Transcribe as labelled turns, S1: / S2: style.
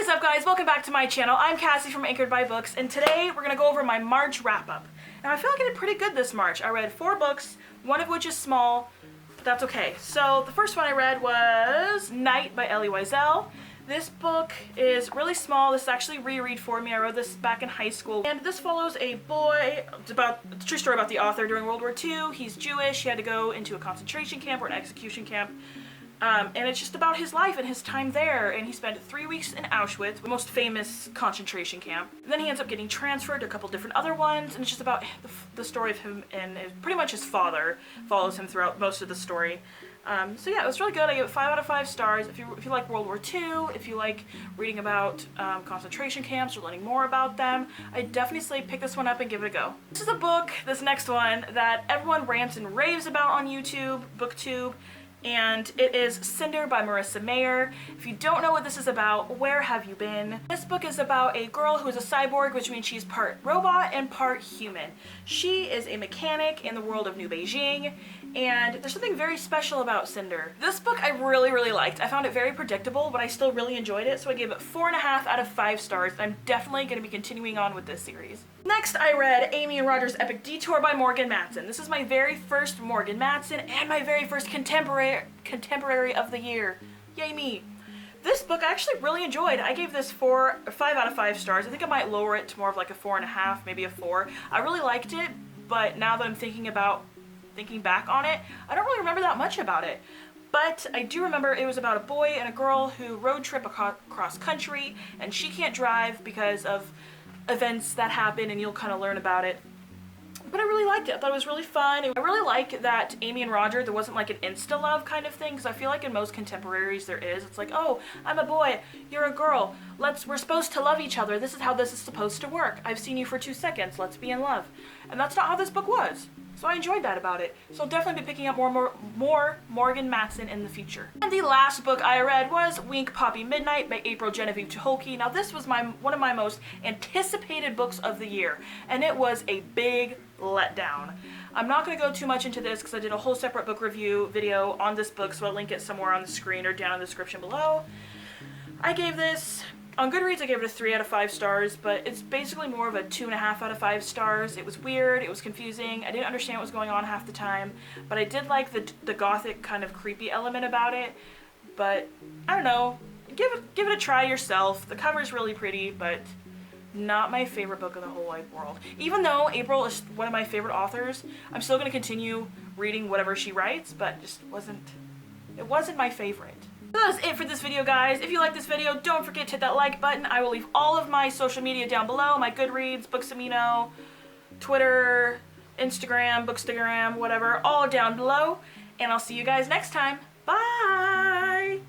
S1: What is up, guys? Welcome back to my channel. I'm Cassie from Anchored by Books, and today we're going to go over my March wrap-up. Now, I feel like I did pretty good this March. I read 4 books, one of which is small, but that's okay. So, the first one I read was Night by Elie Wiesel. This book is really small. This is actually reread for me. I wrote this back in high school. And this follows a boy, it's a true story about the author during World War II. He's Jewish. He had to go into a concentration camp or an execution camp. And it's just about his life and his time there. And he spent 3 weeks in Auschwitz, the most famous concentration camp. And then he ends up getting transferred to a couple different other ones. And it's just about the story of him and pretty much his father follows him throughout most of the story. So yeah, it was really good. I gave it 5 out of 5 stars. If you like World War II, if you like reading about concentration camps or learning more about them, I definitely say pick this one up and give it a go. This is a book, this next one, that everyone rants and raves about on YouTube, BookTube, and it is Cinder by Marissa Mayer. If you don't know what this is about, where have you been? This book is about a girl who is a cyborg, which means she's part robot and part human. She is a mechanic in the world of New Beijing, and there's something very special about Cinder. This book I really liked. I found it very predictable, but I still really enjoyed it, so I gave it 4.5 out of 5 stars. I'm definitely going to be continuing on with this series. Next, I read Amy and Roger's Epic Detour by Morgan Matson. This is my very first Morgan Matson and my very first contemporary of the year. Yay me. This book I actually really enjoyed. I gave this 5 out of 5 stars. I think I might lower it to more of like a 4.5, maybe a 4. I really liked it, but now that I'm thinking back on it, I don't really remember that much about it. But I do remember it was about a boy and a girl who road trip across country, and she can't drive because of events that happen, and you'll kind of learn about it. But I really liked it. I thought it was really fun. I really like that Amy and Roger, there wasn't like an insta-love kind of thing, because I feel like in most contemporaries there is. It's like, oh, I'm a boy, you're a girl, we're supposed to love each other, this is how this is supposed to work. I've seen you for 2 seconds, let's be in love. And that's not how this book was. So I enjoyed that about it. So I'll definitely be picking up more Morgan Matson in the future. And the last book I read was Wink Poppy Midnight by April Genevieve Tucholke. Now this was one of my most anticipated books of the year, and it was a big letdown. I'm not going to go too much into this because I did a whole separate book review video on this book, so I'll link it somewhere on the screen or down in the description below. I gave this, on Goodreads I gave it a 3 out of 5 stars, but it's basically more of a 2.5 out of 5 stars. It was weird, it was confusing, I didn't understand what was going on half the time, but I did like the gothic kind of creepy element about it. But I don't know, give it a try yourself. The cover's really pretty, but not my favorite book in the whole wide world. Even though April is one of my favorite authors, I'm still going to continue reading whatever she writes, but it wasn't my favorite. That is it for this video, guys. If you like this video, don't forget to hit that like button. I will leave all of my social media down below, my Goodreads, Books Amino, Twitter, Instagram, Bookstagram, whatever, all down below. And I'll see you guys next time. Bye!